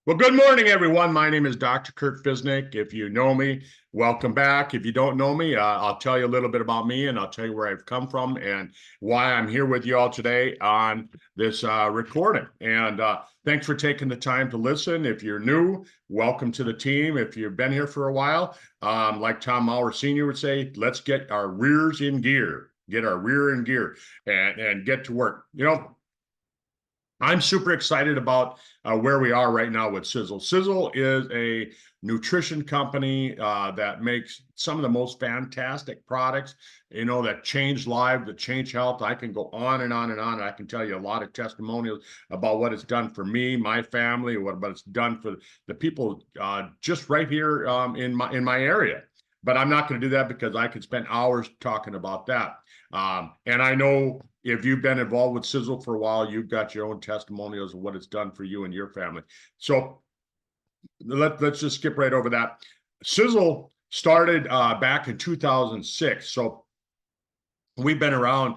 Well, good morning, everyone. My name is Dr. Kurt Fisnick. If you know me, welcome back. If you don't know me, I'll tell you a little bit about me and I'll tell you where I've come from and why I'm here with you all today on this recording. And thanks for taking the time to listen. If you're new, welcome to the team. If you've been here for a while, like Tom Maurer Sr. would say, let's get our rears in gear, get our rear in gear and get to work. I'm super excited about where we are right now with Sisel. Sisel is a nutrition company that makes some of the most fantastic products, that change lives, that change health. I can go on and on and on. I can tell you a lot of testimonials about what it's done for me, my family, what it's done for the people just right here in my area. But I'm not going to do that because I could spend hours talking about that. And I know if you've been involved with Sisel for a while, you've got your own testimonials of what it's done for you and your family. So let's just skip right over that. Sisel started back in 2006. So we've been around,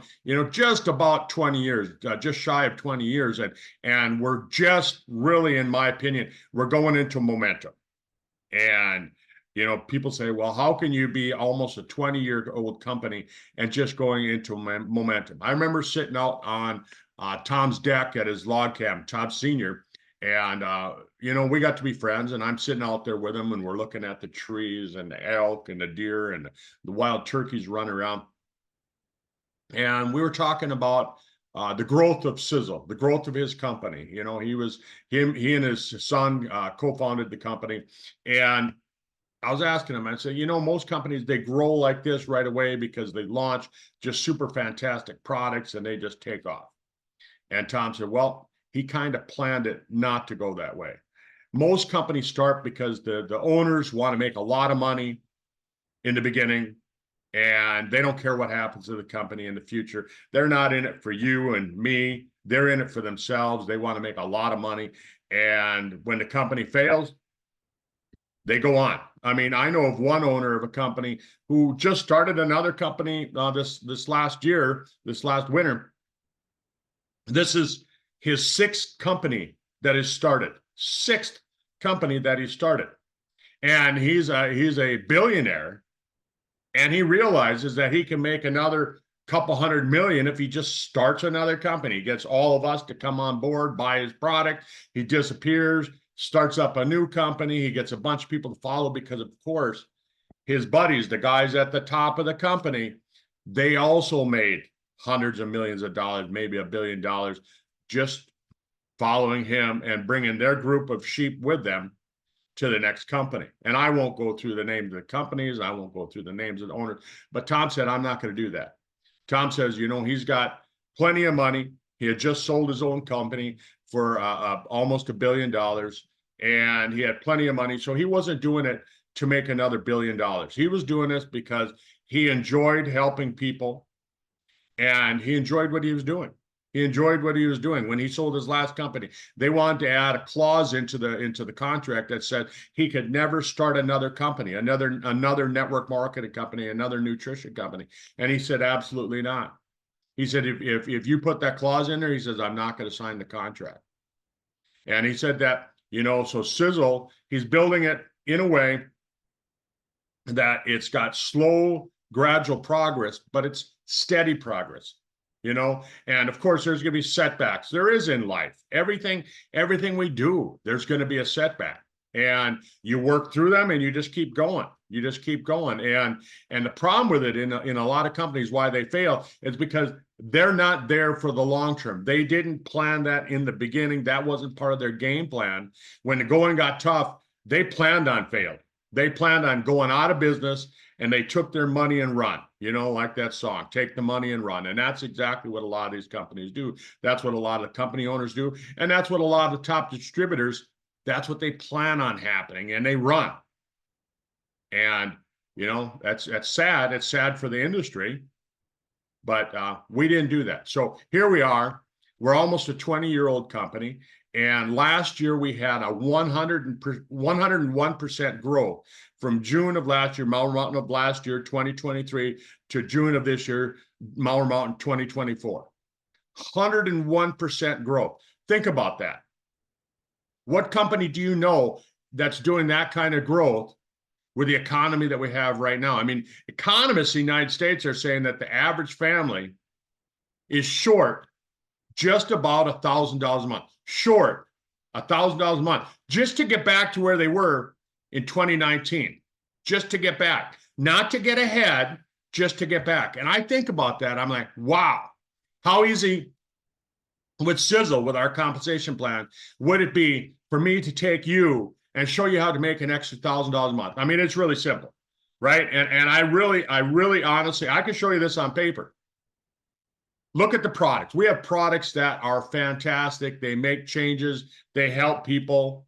just about 20 years, just shy of 20 years. And we're just really, in my opinion, we're going into momentum. And people say, well, how can you be almost a 20-year-old company and just going into momentum? I remember sitting out on Tom's deck at his log cabin, Tom Sr., and, we got to be friends, and I'm sitting out there with him, and we're looking at the trees and the elk and the deer and the wild turkeys running around. And we were talking about the growth of Sisel, the growth of his company. He and his son co-founded the company. And I was asking him, I said, most companies, they grow like this right away because they launch just super fantastic products and they just take off. And Tom said, well, he kind of planned it not to go that way. Most companies start because the owners want to make a lot of money in the beginning, and they don't care what happens to the company in the future. They're not in it for you and me. They're in it for themselves. They want to make a lot of money. And when the company fails, they go on. I mean, I know of one owner of a company who just started another company this last winter. This is his sixth company that is started. Sixth company that he started. And he's a billionaire. And he realizes that he can make another couple $100 million if he just starts another company. He gets all of us to come on board, buy his product. He disappears, starts up a new company. He gets a bunch of people to follow because, of course, his buddies, the guys at the top of the company, they also made hundreds of millions of dollars, maybe $1 billion, just following him and bringing their group of sheep with them to the next company. And I won't go through the names of the companies. I won't go through the names of the owners. But Tom said, I'm not going to do that. Tom says, he's got plenty of money. He had just sold his own company for almost $1 billion. And he had plenty of money. So he wasn't doing it to make another $1 billion. He was doing this because he enjoyed helping people and he enjoyed what he was doing. He enjoyed what he was doing. When he sold his last company, they wanted to add a clause into the contract that said he could never start another company, another network marketing company, another nutrition company. And he said, absolutely not. He said, if you put that clause in there, he says, I'm not going to sign the contract. And he said that, so Sisel, he's building it in a way that it's got slow, gradual progress, but it's steady progress. And of course there's going to be setbacks. There is in life. Everything we do, there's going to be a setback, and you work through them and you just keep going. And the problem with it in a lot of companies, why they fail, is because they're not there for the long term. They didn't plan that in the beginning. That wasn't part of their game plan. When the going got tough, they planned on failing. They planned on going out of business, and they took their money and run, like that song, take the money and run. And that's exactly what a lot of these companies do. That's what a lot of company owners do. And that's what a lot of the top distributors, that's what they plan on happening, and they run. And, that's sad. It's sad for the industry, but we didn't do that. So here we are. We're almost a 20-year-old company. And last year we had a 101% growth from June of last year, Maurer Mountain of last year, 2023, to June of this year, Maurer Mountain 2024. 101% growth. Think about that. What company do you know that's doing that kind of growth with the economy that we have right now? I mean, economists in the United States are saying that the average family is short just about $1,000 a month, short $1,000 a month, just to get back to where they were in 2019, just to get back, not to get ahead, just to get back. And I think about that. I'm like, wow, how easy with Sisel, with our compensation plan, would it be for me to take you and show you how to make an extra $1,000 a month? I mean, it's really simple, right? And I really honestly, I can show you this on paper. Look at the products. We have products that are fantastic. They make changes. They help people.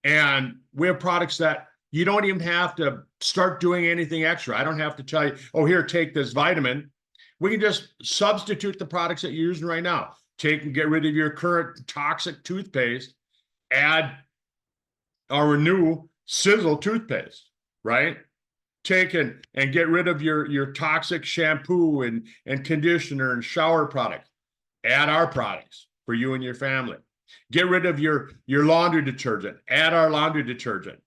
And we have products that you don't even have to start doing anything extra. I don't have to tell you, oh, here, take this vitamin. We can just substitute the products that you're using right now. Take and get rid of your current toxic toothpaste. Add our new Sisel toothpaste, right? Take and get rid of your toxic shampoo and conditioner and shower products. Add our products for you and your family. Get rid of your laundry detergent. Add our laundry detergent,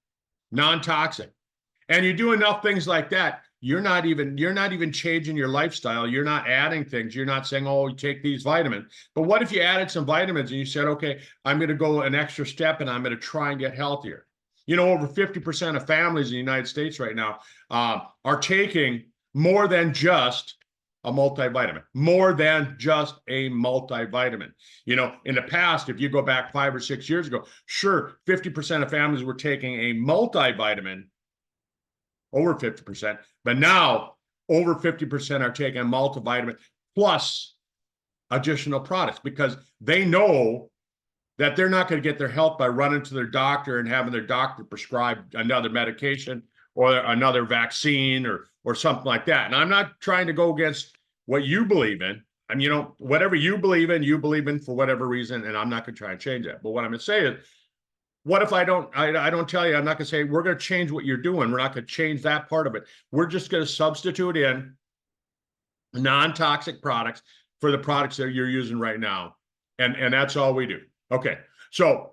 non-toxic. And you do enough things like that, you're not even changing your lifestyle. You're not adding things. You're not saying, oh, you take these vitamins. But what if you added some vitamins and you said, okay, I'm going to go an extra step and I'm going to try and get healthier? You know, over 50% of families in the United States right now are taking more than just a multivitamin, more than just a multivitamin. You know, in the past, if you go back 5 or 6 years ago, sure, 50% of families were taking a multivitamin, over 50%, but now over 50% are taking a multivitamin plus additional products because they know that they're not going to get their health by running to their doctor and having their doctor prescribe another medication or another vaccine or something like that. And I'm not trying to go against what you believe in. I mean, you know, whatever you believe in for whatever reason, and I'm not going to try and change that. But what I'm going to say is, what if I don't tell you, I'm not going to say, we're going to change what you're doing. We're not going to change that part of it. We're just going to substitute in non-toxic products for the products that you're using right now. And that's all we do. Okay, so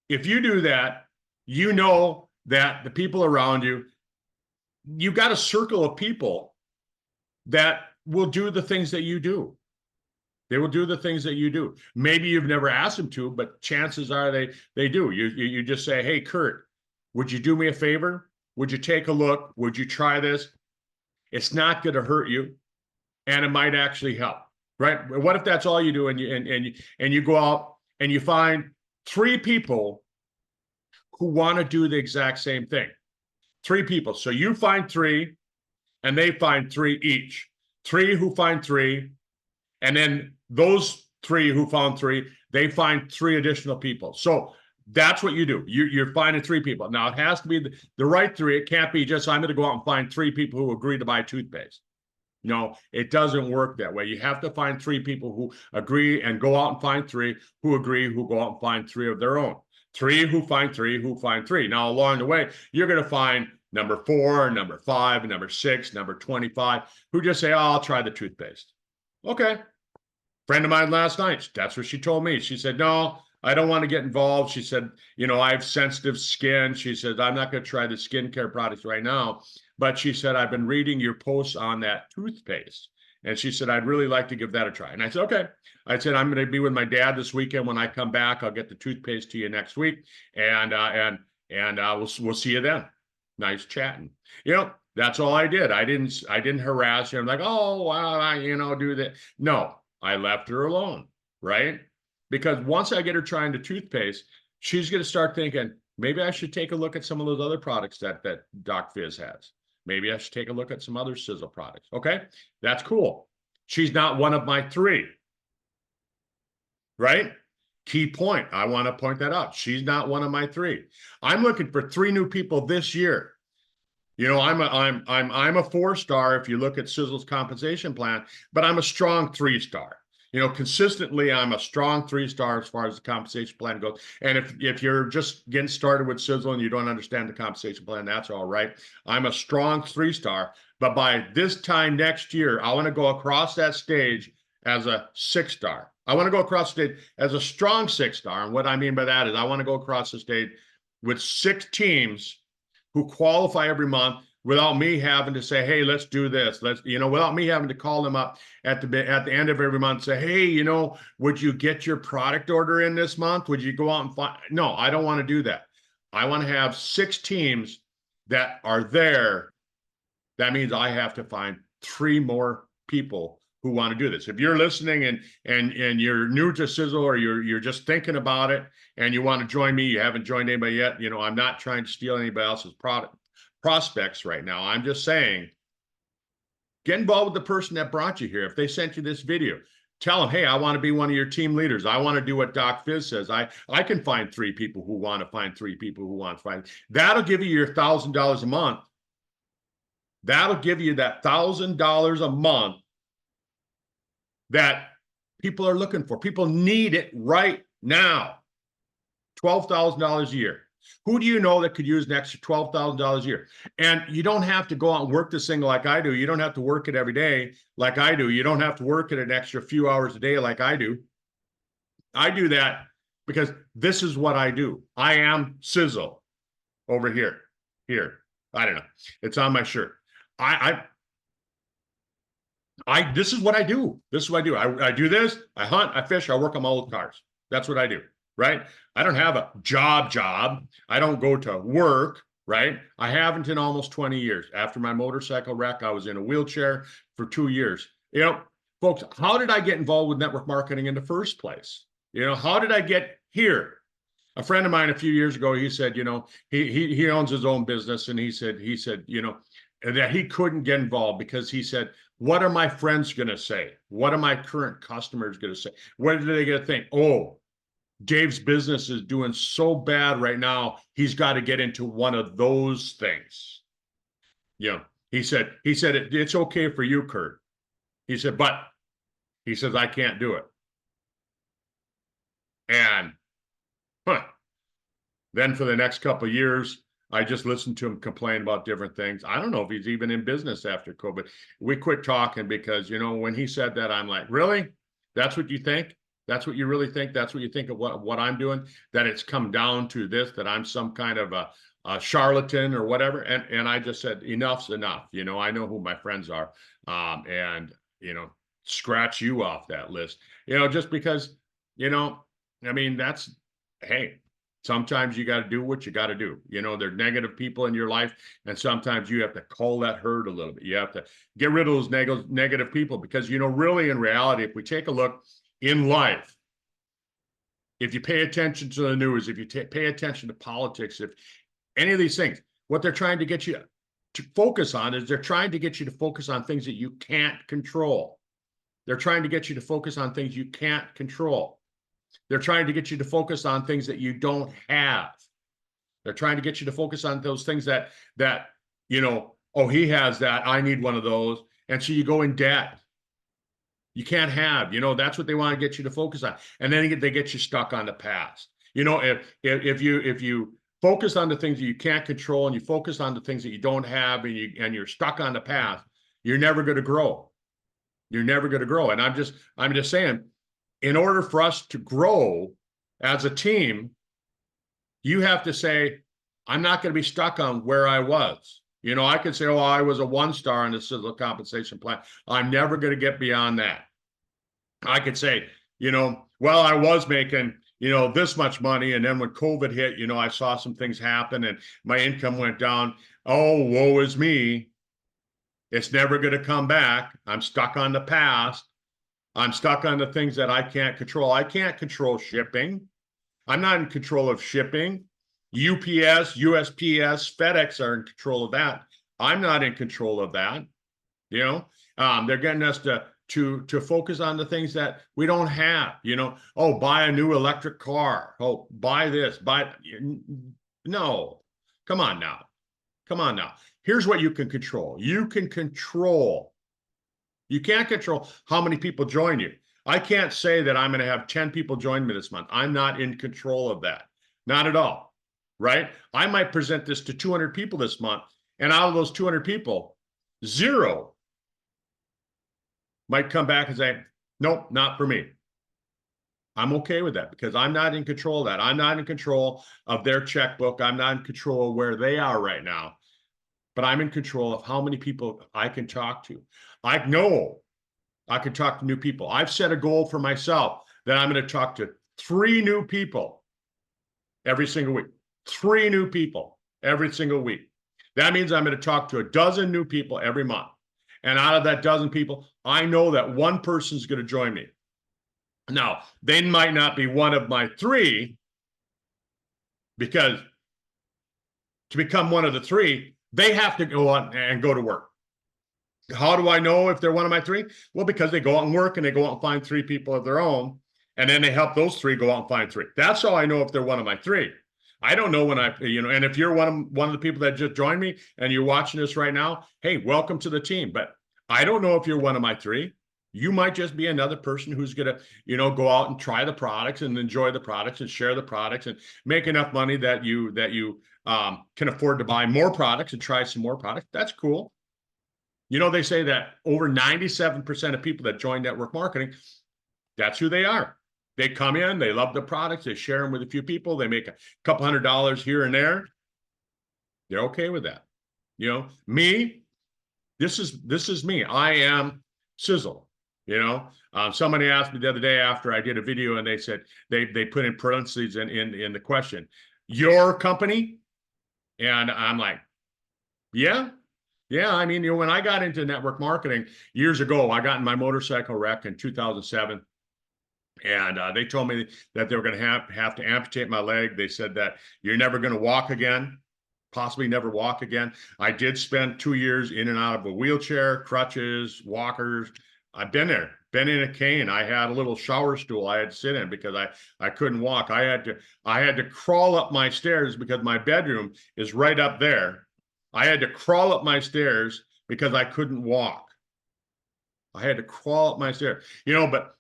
if you do that, you know that the people around you, you've got a circle of people that will do the things that you do. They will do the things that you do. Maybe you've never asked them to, but chances are they do. You just say, hey, Kurt, would you do me a favor? Would you take a look? Would you try this? It's not going to hurt you, and it might actually help, right? What if that's all you do, and you go out and you find 3 people who want to do the exact same thing? 3 people. So you find 3, and they find 3 each. 3 who find 3, and then those 3 who found 3, they find 3 additional people. So that's what you do. You're finding 3 people. Now, it has to be the right 3. It can't be just, I'm going to go out and find 3 people who agree to buy toothpaste. No, it doesn't work that way. You have to find 3 people who agree and go out and find 3 who agree, who go out and find 3 of their own. 3 who find 3 who find 3. Now, along the way, you're going to find number 4, number 5, number 6, number 25, who just say, oh, I'll try the toothpaste. Okay. Friend of mine last night, that's what she told me. She said, no, I don't want to get involved. She said, you know, I have sensitive skin. She said, I'm not going to try the skincare products right now. But she said, I've been reading your posts on that toothpaste. And she said, I'd really like to give that a try. And I said, okay. I said, I'm going to be with my dad this weekend. When I come back, I'll get the toothpaste to you next week. And we'll see you then. Nice chatting. You know, that's all I did. I didn't harass her. I'm like, oh, wow, you know, do that. No, I left her alone, right? Because once I get her trying the toothpaste, she's going to start thinking, maybe I should take a look at some of those other products that Doc Fizz has. Maybe I should take a look at some other Sisel products. Okay, that's cool. She's not one of my 3, right? Key point. I want to point that out. She's not one of my 3. I'm looking for 3 new people this year. You know, I'm a 4-star if you look at Sisel's compensation plan, but I'm a strong 3-star. You know, consistently, I'm a strong 3-star as far as the compensation plan goes. And if you're just getting started with Sisel and you don't understand the compensation plan, that's all right. I'm a strong 3-star, but by this time next year, I want to go across that stage as a 6-star. I want to go across the state as a strong 6-star. And what I mean by that is I want to go across the state with 6 teams who qualify every month without me having to say, hey, let's do this. Let's, without me having to call them up at the end of every month, say, hey, would you get your product order in this month? Would you go out and find? No, I don't want to do that. I want to have 6 teams that are there. That means I have to find 3 more people who want to do this. If you're listening and you're new to Sisel, or you're just thinking about it and you want to join me, you haven't joined anybody yet, I'm not trying to steal anybody else's prospects right now. I'm just saying, get involved with the person that brought you here. If they sent you this video, tell them, hey, I want to be one of your team leaders. I want to do what Doc Fizz says. I can find 3 people who want to find 3 people who want to find. That'll give you your $1,000 a month. That'll give you that $1,000 a month that people are looking for. People need it right now. $12,000 a year. Who do you know that could use an extra $12,000 a year? And you don't have to go out and work this thing like I do. You don't have to work it every day like I do. You don't have to work it an extra few hours a day like I do. I do that because this is what I do. I am Sisel over here. Here. I don't know. It's on my shirt. This is what I do. This is what I do. I do this. I hunt. I fish. I work on my old cars. That's what I do. Right? I don't have a job. I don't go to work. Right? I haven't in almost 20 years. After my motorcycle wreck, I was in a wheelchair for 2 years. Folks, how did I get involved with network marketing in the first place? How did I get here? A friend of mine a few years ago, he said, he owns his own business, and he said, that he couldn't get involved because he said, what are my friends going to say? What are my current customers going to say? What are they going to think? Oh, Dave's business is doing so bad right now. He's got to get into one of those things. He said, it's okay for you, Kurt. He said, but he says, I can't do it. And then for the next couple of years, I just listened to him complain about different things. I don't know if he's even in business after COVID. We quit talking because, when he said that, I'm like, really? That's what you think? That's what you really think? That's what you think of what I'm doing? That it's come down to this, that I'm some kind of a charlatan or whatever? And I just said, enough's enough. I know who my friends are. And scratch you off that list. Just because, hey, sometimes you got to do what you got to do. There are negative people in your life, and sometimes you have to cull that herd a little bit. You have to get rid of those negative people because, really, in reality, if we take a look in life, if you pay attention to the news, if you pay attention to politics, if any of these things, what they're trying to get you to focus on is they're trying to get you to focus on things that you can't control. They're trying to get you to focus on things you can't control. They're trying to get you to focus on things that you don't have. They're trying to get you to focus on those things that oh, he has that, I need one of those. And so you go in debt. You can't have, that's what they want to get you to focus on. And then they get you stuck on the past. If you focus on the things that you can't control and you focus on the things that you don't have and you're stuck on the past, you're never going to grow. You're never going to grow. And I'm just saying, in order for us to grow as a team, you have to say, I'm not going to be stuck on where I was. I could say, oh, I was a 1-star on the Sisel compensation plan. I'm never going to get beyond that. I could say, well, I was making, this much money. And then when COVID hit, I saw some things happen and my income went down. Oh, woe is me. It's never going to come back. I'm stuck on the past. I'm stuck on the things that I can't control. I can't control shipping. I'm not in control of shipping. UPS, USPS, FedEx are in control of that. I'm not in control of that. They're getting us to focus on the things that we don't have. Oh, buy a new electric car. Oh, buy this. No, come on now. Here's what you can control. You can't control how many people join you. I can't say that I'm going to have 10 people join me this month. I'm not in control of that. Not at all. Right? I might present this to 200 people this month, and out of those 200 people, 0 might come back and say, nope, not for me. I'm okay with that because I'm not in control of that. I'm not in control of their checkbook. I'm not in control of where they are right now, but I'm in control of how many people I can talk to. I know I can talk to new people. I've set a goal for myself that I'm going to talk to 3 new people every single week. 3 new people every single week. That means I'm going to talk to a dozen new people every month. And out of that dozen people, I know that one person's going to join me. Now, they might not be one of my 3, because to become one of the 3, they have to go out and go to work. How do I know if they're one of my 3? Well, because they go out and work and they go out and find 3 people of their own, and then they help those 3 go out and find 3. That's how I know if they're one of my 3. I don't know when and if you're one of the people that just joined me and you're watching this right now, hey, welcome to the team. But I don't know if you're one of my 3. You might just be another person who's going to, go out and try the products and enjoy the products and share the products and make enough money that you can afford to buy more products and try some more products. That's cool. They say that over 97% of people that join network marketing, that's who they are. They come in, they love the products, they share them with a few people, they make a couple $100 here and there. They're okay with that. Me, this is me. I am Sisel. Somebody asked me the other day after I did a video, and they said they put in parentheses in the question, your company? And I'm like, yeah. Yeah, I mean, when I got into network marketing years ago, I got in my motorcycle wreck in 2007, and they told me that they were going to have to amputate my leg. They said that you're never going to walk again, possibly never walk again. I did spend 2 years in and out of a wheelchair, crutches, walkers. I've been there, been in a cane. I had a little shower stool I had to sit in because I couldn't walk. I had to crawl up my stairs because my bedroom is right up there. I had to crawl up my stairs because I couldn't walk. I had to crawl up my stairs, but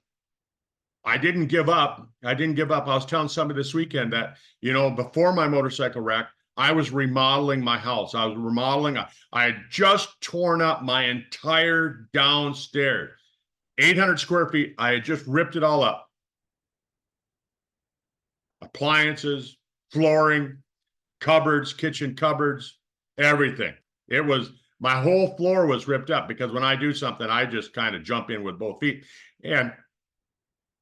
I didn't give up. I was telling somebody this weekend that, before my motorcycle wreck, I was remodeling my house. I had just torn up my entire downstairs, 800 square feet. I had just ripped it all up. Appliances, flooring, cupboards, kitchen cupboards, everything. My whole floor was ripped up because when I do something, I just kind of jump in with both feet. And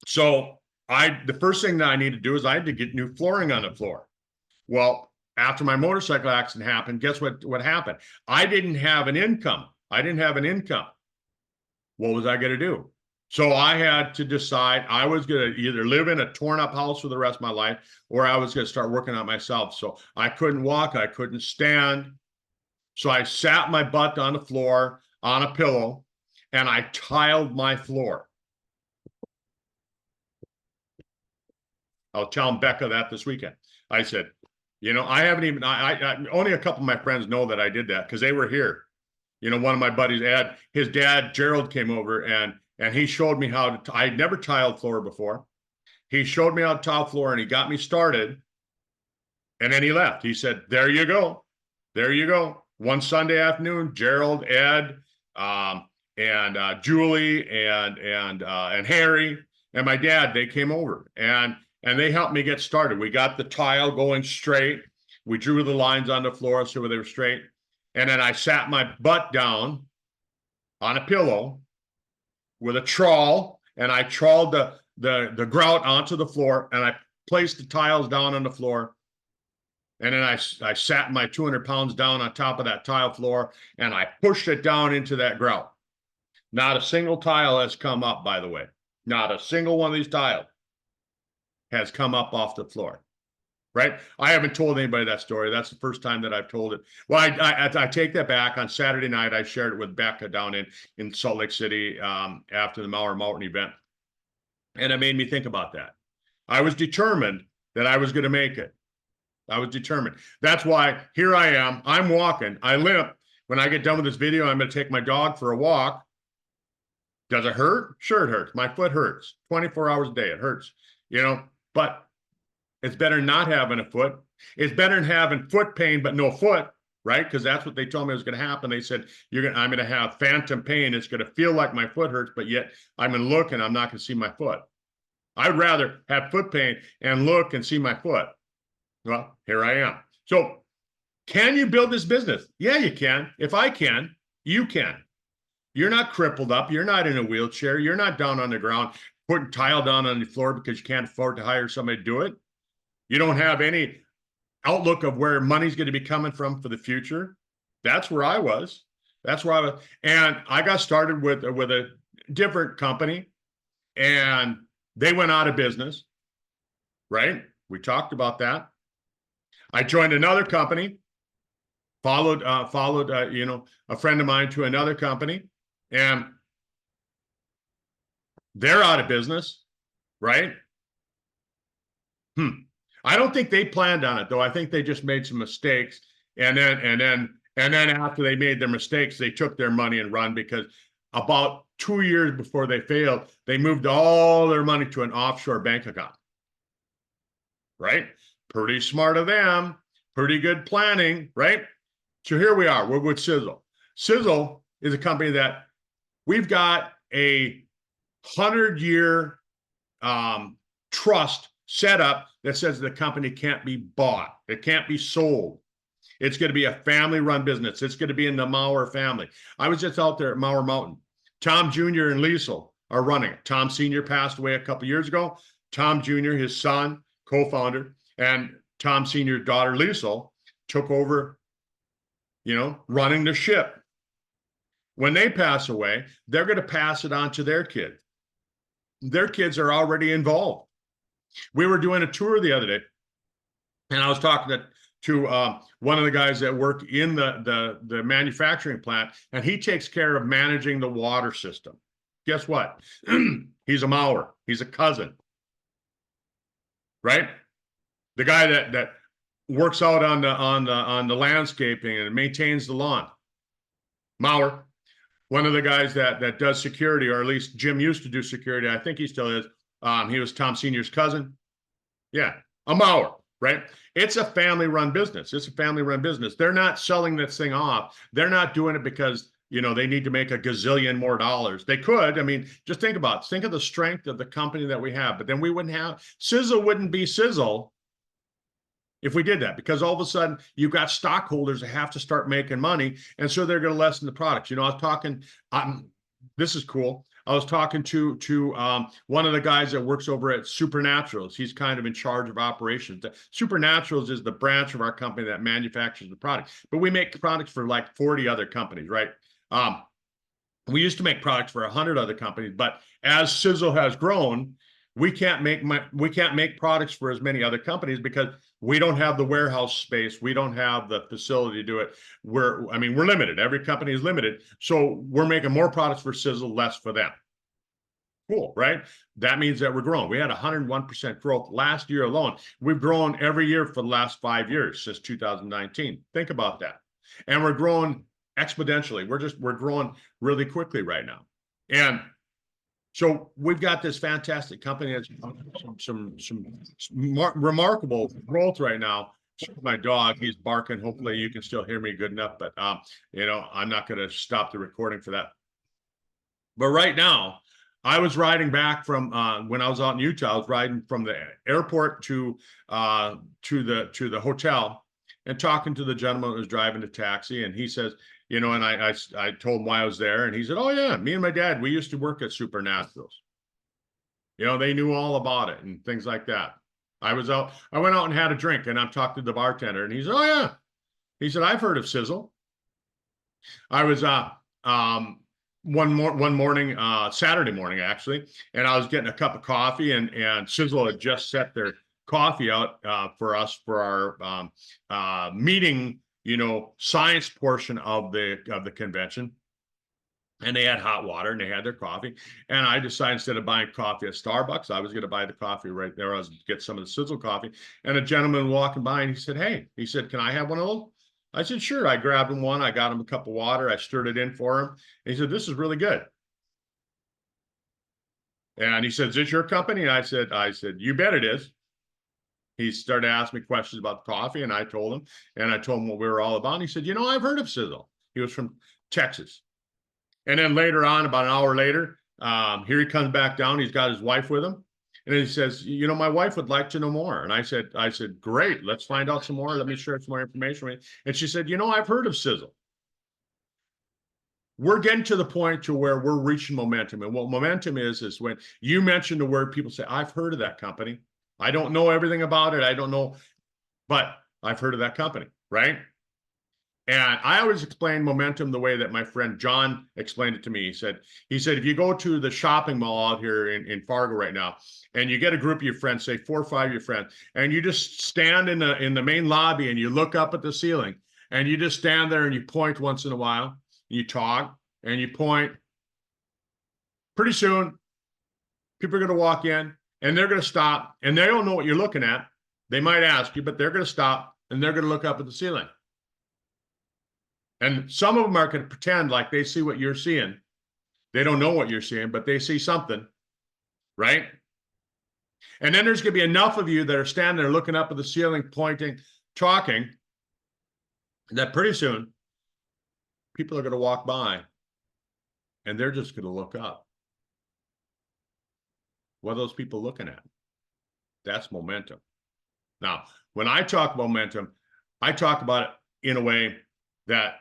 so the first thing that I need to do is I had to get new flooring on the floor. Well, after my motorcycle accident happened, guess what happened? I didn't have an income. What was I going to do? So I had to decide I was going to either live in a torn up house for the rest of my life, or I was going to start working on myself. So I couldn't walk. I couldn't stand. So I sat my butt on the floor on a pillow and I tiled my floor. I'll tell Becca that this weekend. I said, I haven't even, only a couple of my friends know that I did that because they were here. One of my buddies, his dad, Gerald, came over and he showed me how to, I'd never tiled floor before. He showed me how to tile floor and he got me started. And then he left. He said, there you go. There you go. One Sunday afternoon, Gerald, Ed, and Julie and Harry and my dad, they came over and they helped me get started. We got the tile going straight. We drew the lines on the floor so they were straight. And then I sat my butt down on a pillow with a trawl, and I trawled the grout onto the floor, and I placed the tiles down on the floor. And then I sat my 200 pounds down on top of that tile floor, and I pushed it down into that grout. Not a single tile has come up, by the way. Not a single one of these tiles has come up off the floor, right? I haven't told anybody that story. That's the first time that I've told it. Well, I take that back. On Saturday night, I shared it with Becca down in Salt Lake City after the Mauer Mountain event. And it made me think about that. I was determined that I was going to make it. I was determined. That's why here I am. I'm walking. I limp. When I get done with this video, I'm going to take my dog for a walk. Does it hurt? Sure, it hurts. My foot hurts 24 hours a day. It hurts, but it's better not having a foot. It's better than having foot pain, but no foot, right? Because that's what they told me was going to happen. They said, I'm going to have phantom pain. It's going to feel like my foot hurts, but yet I'm going to look and I'm not going to see my foot. I'd rather have foot pain and look and see my foot. Well, here I am. So can you build this business? Yeah, you can. If I can, you can. You're not crippled up. You're not in a wheelchair. You're not down on the ground putting tile down on the floor because you can't afford to hire somebody to do it. You don't have any outlook of where money's going to be coming from for the future. That's where I was. That's where I was. And I got started with a different company, and they went out of business, right? We talked about that. I joined another company, followed a friend of mine to another company, and they're out of business, right? I don't think they planned on it though. I think they just made some mistakes, and then after they made their mistakes, they took their money and run, because about 2 years before they failed, they moved all their money to an offshore bank account. Right? Pretty smart of them. Pretty good planning, right? So here we are. We're with Sisel. Sisel is a company that we've got a 100-year trust set up that says the company can't be bought. It can't be sold. It's going to be a family-run business. It's going to be in the Maurer family. I was just out there at Maurer Mountain. Tom Jr. and Liesel are running it. Tom Sr. passed away a couple years ago. Tom Jr., his son, co-founder, and Tom Sr.'s daughter, Liesel, took over, running the ship. When they pass away, they're going to pass it on to their kids. Their kids are already involved. We were doing a tour the other day, and I was talking to one of the guys that work in the manufacturing plant, and he takes care of managing the water system. Guess what? He's a Maurer. He's a cousin, right? The guy that works out on the landscaping and maintains the lawn, Maurer. One of the guys that does security, or at least Jim used to do security, I think he still is. He was Tom Sr.'s cousin. Yeah, a Maurer, right? It's a family-run business. It's a family-run business. They're not selling this thing off. They're not doing it because, they need to make a gazillion more dollars. They could. I mean, just think about it. Think of the strength of the company that we have. But then we wouldn't have, Sisel wouldn't be Sisel if we did that, because all of a sudden you've got stockholders that have to start making money, and so they're going to lessen the products. I was talking, this is cool. I was talking to one of the guys that works over at Supernaturals. He's kind of in charge of operations. Supernaturals is the branch of our company that manufactures the product, but we make products for like 40 other companies, right? We used to make products for 100 other companies, but as Sisel has grown, we can't make products for as many other companies because we don't have the warehouse space. We don't have the facility to do it. We're limited. Every company is limited. So we're making more products for Sisel, less for them. Cool, right? That means that we're growing. We had 101% growth last year alone. We've grown every year for the last 5 years since 2019. Think about that. And we're growing exponentially. We're growing really quickly right now. And so we've got this fantastic company that's some remarkable growth right now. My dog, he's barking. Hopefully you can still hear me good enough, but I'm not going to stop the recording for that. But right now, I was riding back from when I was out in Utah. I was riding from the airport to the hotel and talking to the gentleman who was driving the taxi, and he says, and I told him why I was there, and he said, "Oh yeah, me and my dad, we used to work at Supernaturals. They knew all about it and things like that." I went out and had a drink, and I'm talking to the bartender, and he said, "Oh yeah," he said, "I've heard of Sisel." I was one morning, Saturday morning actually, and I was getting a cup of coffee, and Sisel had just set their coffee out for us for our meeting, science portion of the convention. And they had hot water and they had their coffee. And I decided, instead of buying coffee at Starbucks, I was going to buy the coffee right there. I was going to get some of the Sisel coffee. And a gentleman walking by, and he said, "Hey," he said, "can I have one of those?" I said, "Sure." I grabbed him one. I got him a cup of water. I stirred it in for him. And he said, "This is really good." And he said, "Is this your company?" And I said, "You bet it is." He started asking me questions about the coffee, and I told him what we were all about. And he said, "I've heard of Sisel." He was from Texas. And then later on, about an hour later, here he comes back down. He's got his wife with him. And he says, you know, my wife would like to know more. And I said, great, let's find out some more. Let me share some more information with you. And she said, you know, I've heard of Sisel. We're getting to the point to where we're reaching momentum. And what momentum is when you mention the word, people say, I've heard of that company. I don't know everything about it. I don't know, but I've heard of that company, right? And I always explain momentum the way that my friend John explained it to me. He said, if you go to the shopping mall out here in Fargo right now, and you get a group of your friends, say 4 or 5 of your friends, and you just stand in the main lobby and you look up at the ceiling, and you just stand there and you point once in a while, you talk and you point. Pretty soon, people are going to walk in and they're going to stop, and they don't know what you're looking at. They might ask you, but they're going to stop and they're going to look up at the ceiling. And some of them are going to pretend like they see what you're seeing. They don't know what you're seeing, but they see something, right? And then there's going to be enough of you that are standing there looking up at the ceiling, pointing, talking, that pretty soon people are going to walk by and they're just going to look up. What are those people looking at? That's momentum. Now, when I talk momentum, I talk about it in a way that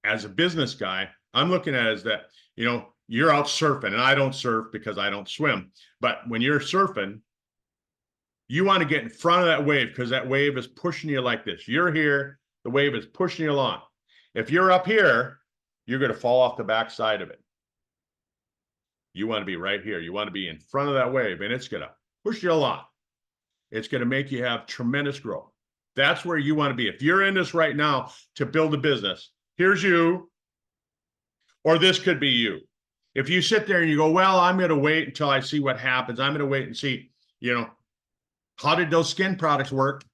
as a business guy, I'm looking at it as that, you know, you're out surfing, and I don't surf because I don't swim. But when you're surfing, you want to get in front of that wave because that wave is pushing you like this. You're here, the wave is pushing you along. If you're up here, you're going to fall off the backside of it. You want to be right here. You want to be in front of that wave, and it's going to push you along. It's going to make you have tremendous growth. That's where you want to be. If you're in this right now to build a business, here's you, or this could be you. If you sit there and you go, well, I'm going to wait until I see what happens. I'm going to wait and see, you know, how did those skin products work?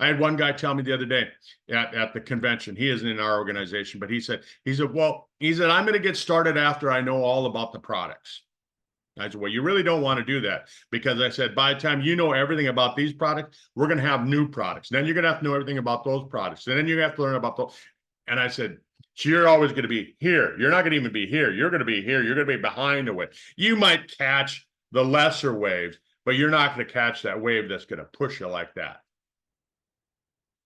I had one guy tell me the other day at the convention. He isn't in our organization, but he said, I'm going to get started after I know all about the products. I said, well, you really don't want to do that, because I said, by the time you know everything about these products, we're going to have new products. Then you're going to have to know everything about those products. And then you have to learn about those. And I said, so you're always going to be here. You're not going to even be here. You're going to be here. You're going to be behind the wave. You might catch the lesser waves, but you're not going to catch that wave that's going to push you like that.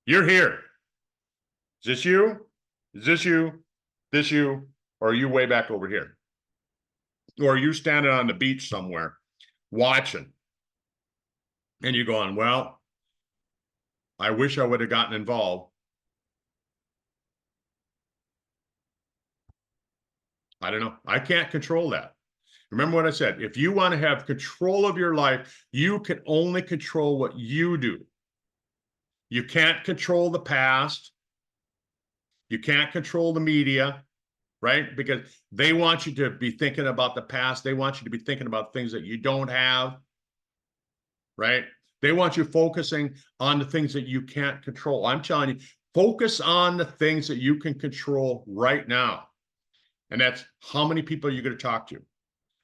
You're here. Is this you? Is this you? This you? Or are you way back over here? Or are you standing on the beach somewhere watching? And you're going, well, I wish I would have gotten involved. I don't know. I can't control that. Remember what I said. If you want to have control of your life, you can only control what you do. You can't control the past. You can't control the media, right? Because they want you to be thinking about the past. They want you to be thinking about things that you don't have, right? They want you focusing on the things that you can't control. I'm telling you, focus on the things that you can control right now. And that's how many people are you going to talk to?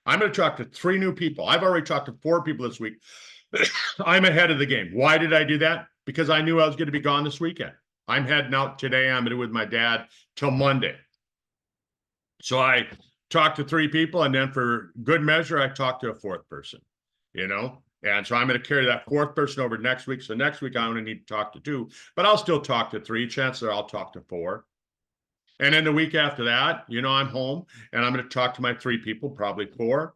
I'm going to talk to 3 new people. I've already talked to 4 people this week. I'm ahead of the game. Why did I do that? Because I knew I was going to be gone this weekend. I'm heading out today. I'm going to be with my dad till Monday. So I talked to 3 people, and then for good measure, I talked to a 4th person, you know? And so I'm going to carry that 4th person over next week. So next week, I'm going to need to talk to 2, but I'll still talk to 3. Chances are I'll talk to 4. And then the week after that, you know, I'm home and I'm going to talk to my 3 people, probably 4.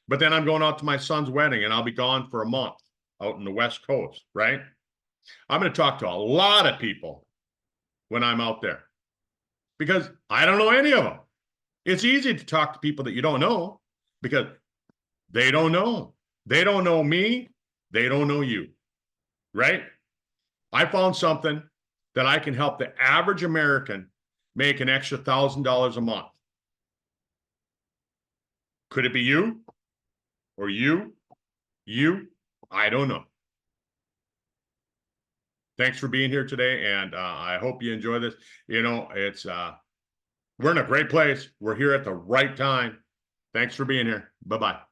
But then I'm going out to my son's wedding and I'll be gone for a month out in the West Coast, right? I'm going to talk to a lot of people when I'm out there because I don't know any of them. It's easy to talk to people that you don't know because they don't know. They don't know me. They don't know you, right? I found something that I can help the average American make an extra $1,000 a month. Could it be you or you? I don't know. Thanks for being here today, and I hope you enjoy this. You know, it's we're in a great place. We're here at the right time. Thanks for being here. Bye-bye.